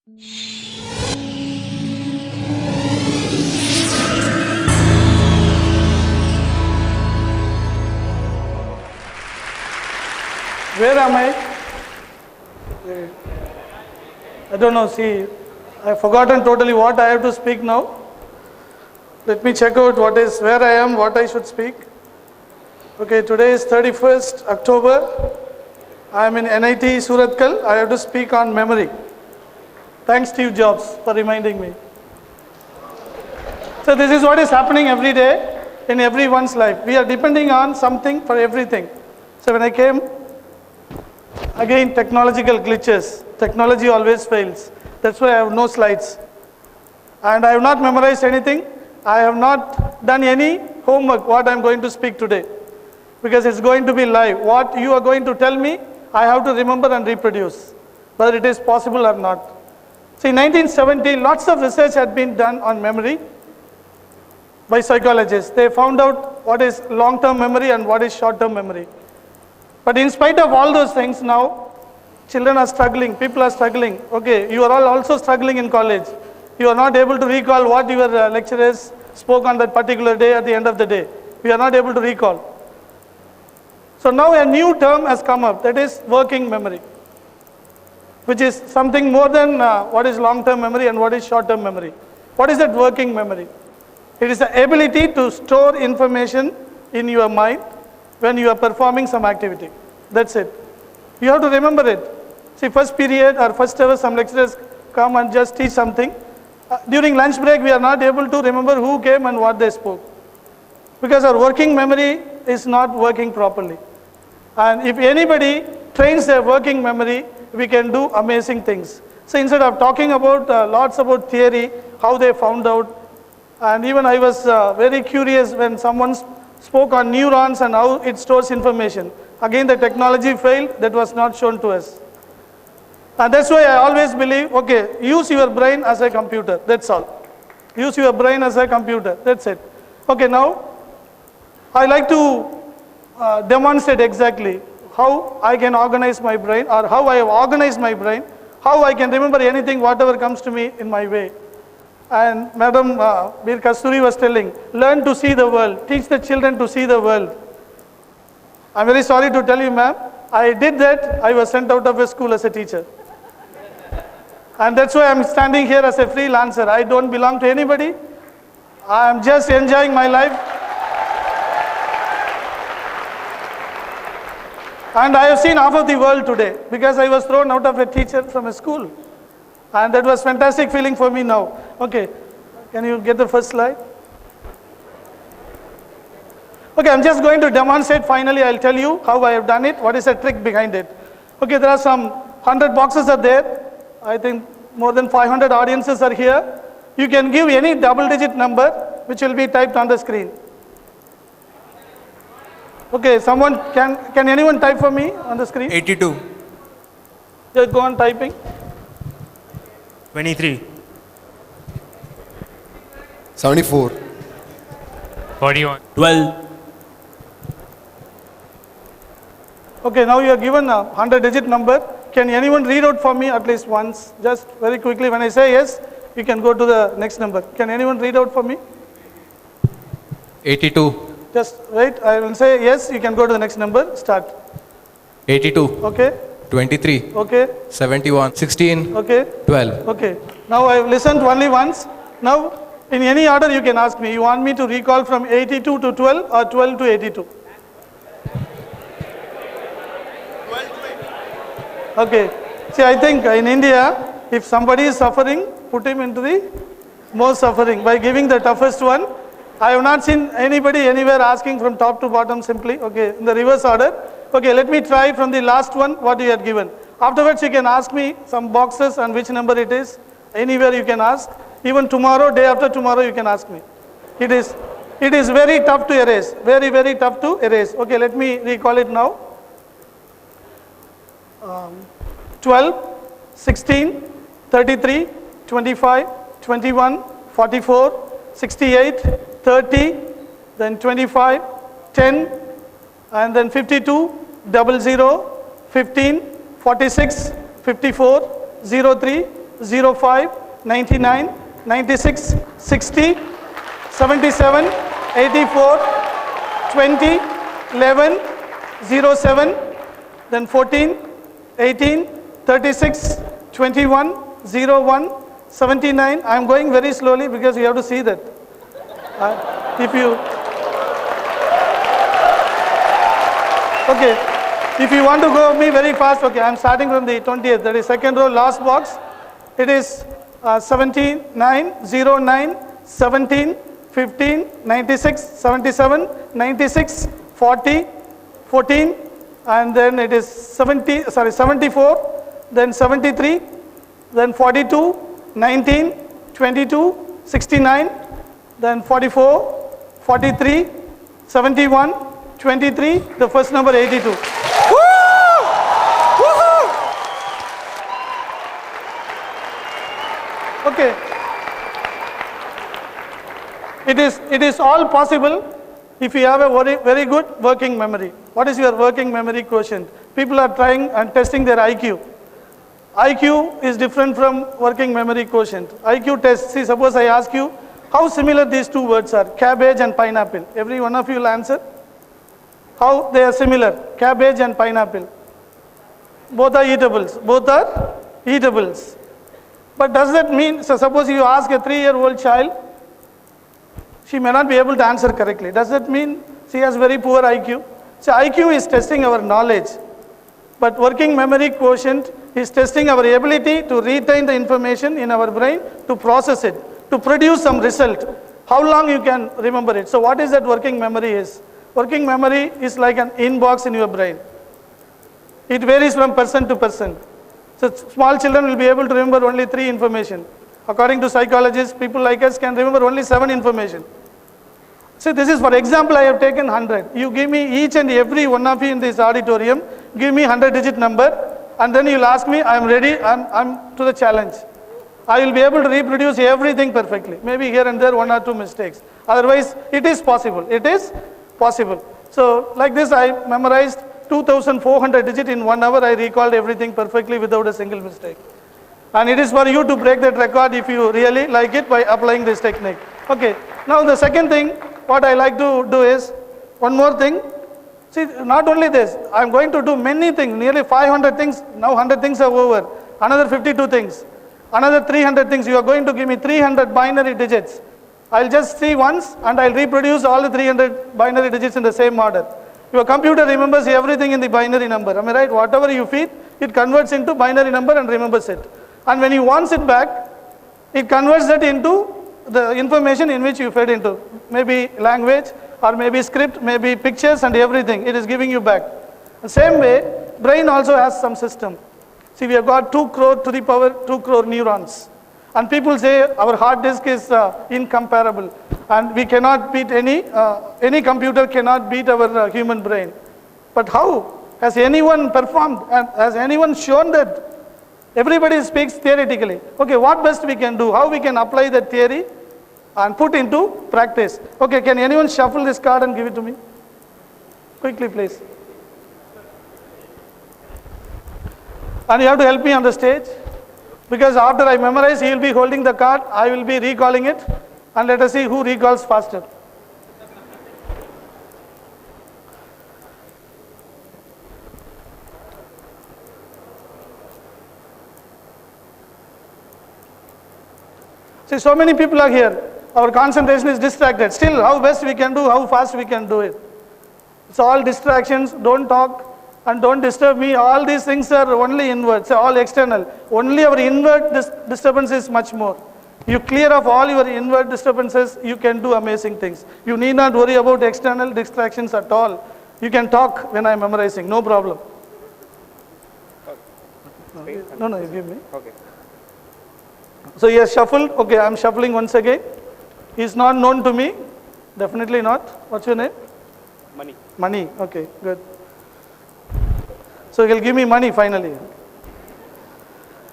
Where am I? I don't know, see, I've forgotten totally what I have to speak now. Let me check out where I am, what I should speak. Okay, today is 31st October. I am in NIT Surathkal. I have to speak on memory. Thanks Steve Jobs for reminding me. So this is what is happening every day in everyone's life. We are depending on something for everything. So when I came, again technological glitches. Technology always fails. That's why I have no slides. And I have not memorized anything. I have not done any homework what I am going to speak today. Because it's going to be live. What you are going to tell me, I have to remember and reproduce. Whether it is possible or not. See, in 1970, lots of research had been done on memory by psychologists. They found out what is long-term memory and what is short-term memory. But in spite of all those things now, children are struggling, people are struggling. Okay, you are all also struggling in college. You are not able to recall what your lecturers spoke on that particular day at the end of the day. We are not able to recall. So now a new term has come up, that is working memory, which is something more than what is long-term memory and what is short-term memory. What is that working memory? It is the ability to store information in your mind when you are performing some activity. That's it. You have to remember it. See, first period or first ever some lecturers come and just teach something. During lunch break, we are not able to remember who came and what they spoke. Because our working memory is not working properly. And if anybody trains their working memory, we can do amazing things. So instead of talking about lots about theory, how they found out, and even I was very curious when someone spoke on neurons and how it stores information. Again, the technology failed, that was not shown to us. And that's why I always believe, okay, use your brain as a computer, that's all. Use your brain as a computer, that's it. Okay, now, I like to demonstrate exactly how I can organize my brain or how I have organized my brain, how I can remember anything, whatever comes to me in my way. And Madam Bir Kasturi was telling, learn to see the world, teach the children to see the world. I'm very sorry to tell you, ma'am, I did that, I was sent out of a school as a teacher. And that's why I'm standing here as a freelancer. I don't belong to anybody. I'm just enjoying my life. And I have seen half of the world today because I was thrown out of a teacher from a school. And that was fantastic feeling for me now. Okay, can you get the first slide? Okay, I'm just going to demonstrate. Finally, I'll tell you how I have done it. What is the trick behind it? Okay, there are some 100 boxes are there. I think more than 500 audiences are here. You can give any double-digit number which will be typed on the screen. Okay, someone can anyone type for me on the screen? 82. Just go on typing. 23. 74. 41. 12. Okay, now you are given a 100-digit number. Can anyone read out for me at least once? Just very quickly, when I say yes, you can go to the next number. Can anyone read out for me? 82. Just wait, I will say yes, you can go to the next number. Start. 82. Okay. 23. Okay. 71. 16. Okay. 12. Okay. Now I have listened only once. Now, in any order you can ask me. You want me to recall from 82 to 12 or 12 to 82? Okay. See, I think in India, if somebody is suffering, put him into the most suffering by giving the toughest one. I have not seen anybody anywhere asking from top to bottom simply. Okay, in the reverse order. Okay, let me try from the last one what you had given. Afterwards, you can ask me some boxes and which number it is. Anywhere you can ask. Even tomorrow, day after tomorrow, you can ask me. It is very tough to erase. Very, very tough to erase. Okay, let me recall it now. 12, 16, 33, 25, 21, 44, 68, 30, then 25, 10, and then 52, 00, 15, 46, 54, 03, 05, 99, 96, 60, 77, 84, 20, 11, 07, then 14, 18, 36, 21, 01, 79. I am going very slowly because you have to see that. If you want to go me very fast, okay, I am starting from the 20th, that is second row, last box. It is 79, 09, 17, 15, 96, 77, 96, 40, 14, and then it is 74, then 73, then 42, 19, 22, 69, then 44, 43, 71, 23, the first number 82. Okay. It is all possible if you have a very good working memory. What is your working memory quotient? People are trying and testing their IQ. IQ is different from working memory quotient. IQ test, see, suppose I ask you how similar these two words are, cabbage and pineapple. Every one of you will answer. How they are similar, cabbage and pineapple. Both are eatables. Both are eatables. But does that mean, so suppose you ask a 3-year-old child, she may not be able to answer correctly. Does that mean she has very poor IQ? So IQ is testing our knowledge. But working memory quotient is testing our ability to retain the information in our brain, to process it, to produce some result. How long you can remember it. So what is that working memory is? Working memory is like an inbox in your brain. It varies from person to person. So small children will be able to remember only 3 information. According to psychologists, people like us can remember only 7 information. See, this is, for example, I have taken 100. You give me, each and every one of you in this auditorium, give me 100-digit number, and then you'll ask me, I am ready, I'm to the challenge. I will be able to reproduce everything perfectly. Maybe here and there 1 or 2 mistakes. Otherwise, it is possible. It is possible. So like this, I memorized 2,400 digits in 1 hour. I recalled everything perfectly without a single mistake. And it is for you to break that record if you really like it by applying this technique. Okay, now the second thing, what I like to do is, one more thing. See, not only this, I am going to do many things, nearly 500 things. Now 100 things are over. Another 52 things. Another 300 things. You are going to give me 300 binary digits. I'll just see once and I'll reproduce all the 300 binary digits in the same order. Your computer remembers everything in the binary number. Am I right? Whatever you feed, it converts into binary number and remembers it. And when you want it back, it converts that into the information in which you fed into. Maybe language, or maybe script, maybe pictures and everything. It is giving you back. The same way, brain also has some system. See, we have got 2 crore to the power 2 crore neurons. And people say our hard disk is incomparable. And we cannot beat any computer cannot beat our human brain. But how? Has anyone performed? And has anyone shown that? Everybody speaks theoretically. Okay, what best we can do? How we can apply that theory and put into practice? Okay, can anyone shuffle this card and give it to me? Quickly, please. And you have to help me on the stage. Because after I memorize, he will be holding the card, I will be recalling it. And let us see who recalls faster. See, so many people are here. Our concentration is distracted. Still, how best we can do, how fast we can do it. It's all distractions. Don't talk and don't disturb me. All these things are only inward, so all external. Only our inward disturbance is much more. You clear off all your inward disturbances, you can do amazing things. You need not worry about external distractions at all. You can talk when I am memorizing, no problem. No, you give me. Okay. So he has shuffled. Okay, I am shuffling once again. He is not known to me. Definitely not. What's your name? Money. Money. Okay, good. So he will give me money finally.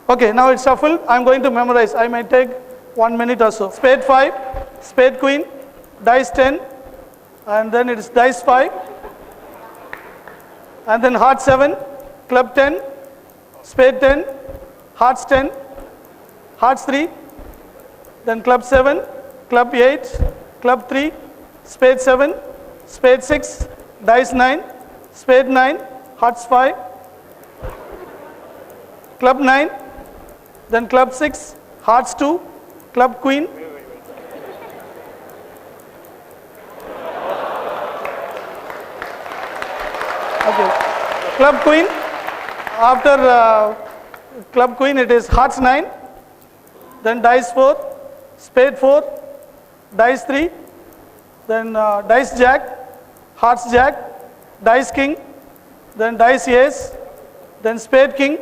Okay, now it's shuffled. I am going to memorize. I might take 1 minute or so. Spade 5, spade queen, dice 10, and then it is dice 5, and then heart 7, club 10, spade 10, hearts 10, hearts 3, then club 7, club 8, club 3, spade 7, spade 6, dice 9, spade 9, hearts 5, club 9, then club 6, hearts 2, club queen, okay, club queen, after club queen it is hearts 9, then dice 4, spade 4, dice 3, then dice jack, hearts jack, dice king, then dice ace, then spade king,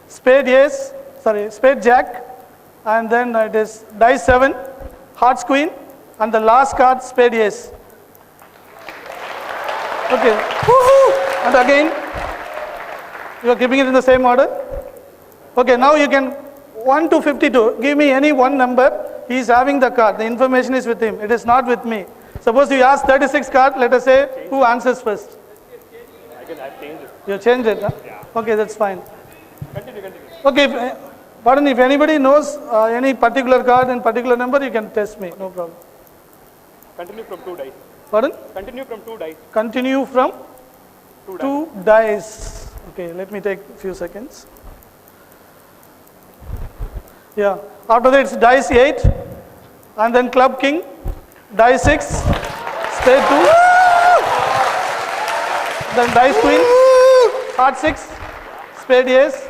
spade ace, spade jack, and then it is dice 7, hearts queen, and the last card spade ace. Okay, and again you are keeping it in the same order. Okay, now you can 1 to 52. Give me any one number. He is having the card. The information is with him. It is not with me. Suppose you ask 36 card. Let us say who answers first. I've changed it. You changed it, huh? Yeah. Okay, that's fine. Continue. Okay, pardon, if anybody knows any particular card and particular number, you can test me. No problem. Continue from 2 dice. Pardon? Continue from 2 dice. Continue from 2 dice. 2 dice. Okay, let me take a few seconds. Yeah, after that it's dice 8, and then club king, dice 6, spade 2, then dice queen, heart 6, spade ace,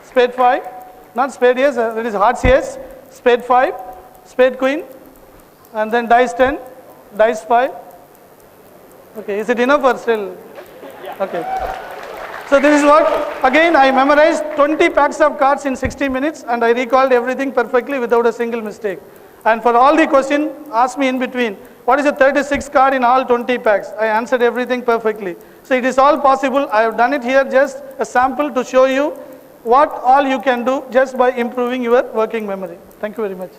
spade 5, not spade ace, that is hearts ace, spade 5, spade queen, and then dice 10, dice 5. Okay, is it enough or still? Okay. So this is what, again I memorized 20 packs of cards in 60 minutes and I recalled everything perfectly without a single mistake. And for all the questions asked me in between, what is the 36 card in all 20 packs? I answered everything perfectly. So it is all possible. I have done it here just a sample to show you what all you can do just by improving your working memory. Thank you very much.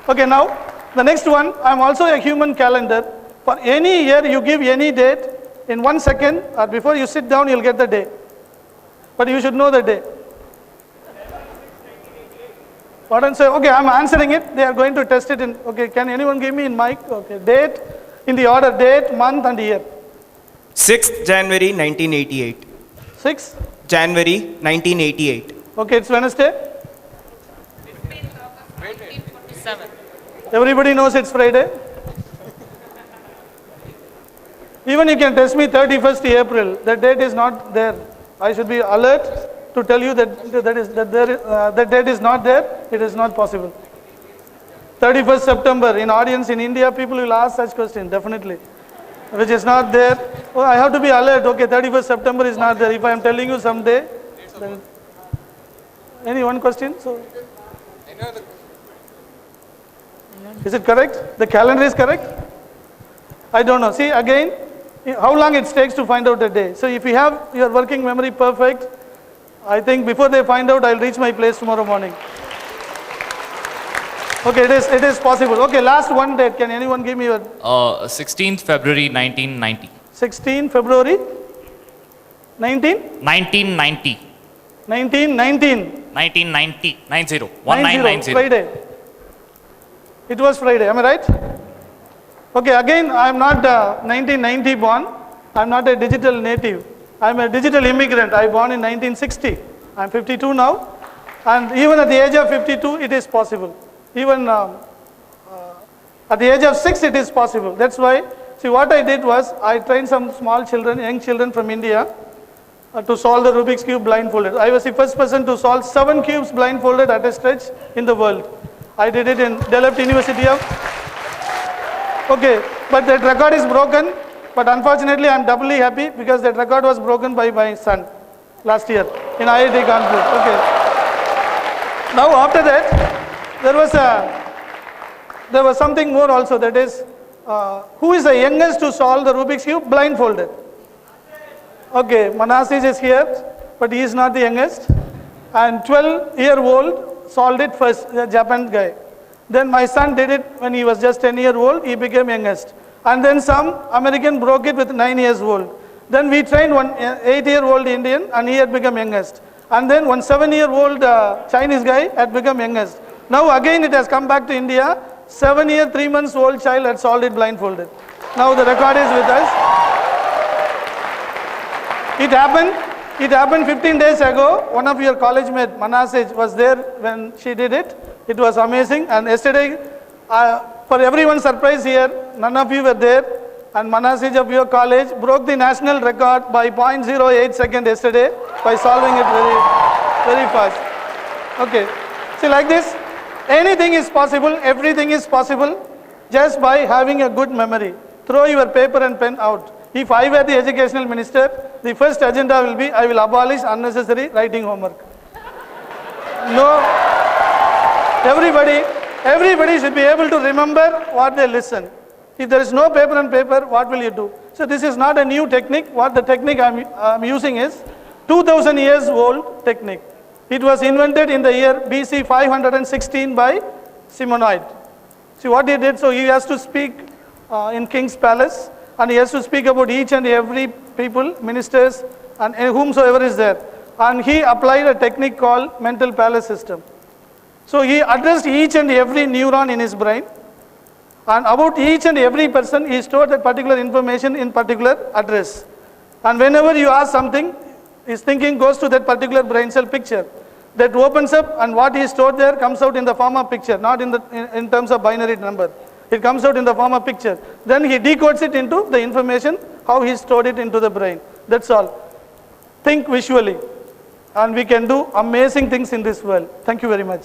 Okay, now the next one, I am also a human calendar. For any year you give any date, in 1 second or before you sit down you will get the day. But you should know the day. Pardon, say, okay, I am answering it. They are going to test it in, okay, can anyone give me in mic? Okay, date, in the order, date, month and year. 6th January 1988. 6? January 1988. Okay, it's Wednesday. 1947. Everybody knows it's Friday. Even you can test me 31st April. That date is not there. I should be alert to tell you that date is not there. It is not possible. 31st September. In audience in India, people will ask such question definitely, which is not there. Oh, I have to be alert. Okay, 31st September is not there. If I am telling you someday, then any one question? So, is it correct? The calendar is correct? I don't know. See again, how long it takes to find out a day. So if you have your working memory perfect, I think before they find out, I'll reach my place tomorrow morning. Okay, it is possible. Okay, last one date. Can anyone give me your 16th February 1990. 16 February 19? 1990. 1919. 1990. 90. 90, 1990. Friday. It was Friday, am I right? Okay, again, I am not 1990 born. I am not a digital native. I am a digital immigrant. I born in 1960. I am 52 now. And even at the age of 52, it is possible. Even at the age of 6, it is possible. That's why, see, what I did was, I trained some small children, young children from India, to solve the Rubik's Cube blindfolded. I was the first person to solve 7 cubes blindfolded at a stretch in the world. I did it in Delft University of... Okay, but that record is broken, but unfortunately I am doubly happy because that record was broken by my son last year in IIT Kanpur. Okay. Now after that, there was something more also, that is, who is the youngest to solve the Rubik's Cube blindfolded? Okay, Manasis is here, but he is not the youngest. And 12-year-old solved it first, the Japan guy. Then my son did it when he was just 10-year-old, he became youngest. And then some American broke it with 9 years old. Then we trained one 8-year-old Indian and he had become youngest. And then one 7-year-old Chinese guy had become youngest. Now again it has come back to India. 7-year, 3 months old child had solved it blindfolded. Now the record is with us. It happened 15 days ago. One of your college mate, Manasej, was there when she did it. It was amazing. And yesterday, for everyone's surprise here, none of you were there. And Manasej of your college broke the national record by 0.08 seconds yesterday by solving it very, very fast. Okay. See, like this, anything is possible, everything is possible just by having a good memory. Throw your paper and pen out. If I were the educational minister, the first agenda will be, I will abolish unnecessary writing homework. No, everybody should be able to remember what they listen. If there is no paper and paper, what will you do? So this is not a new technique. What the technique I'm using is 2000 years old technique. It was invented in the year BC 516 by Simonides. See what he did, so he has to speak in King's Palace, and he has to speak about each and every people, ministers, and whomsoever is there. And he applied a technique called mental palace system. So he addressed each and every neuron in his brain, and about each and every person, he stored that particular information in particular address. And whenever you ask something, his thinking goes to that particular brain cell picture. That opens up, and what he stored there comes out in the form of picture, not in terms of binary number. It comes out in the form of picture. Then he decodes it into the information, how he stored it into the brain. That's all. Think visually, and we can do amazing things in this world. Thank you very much.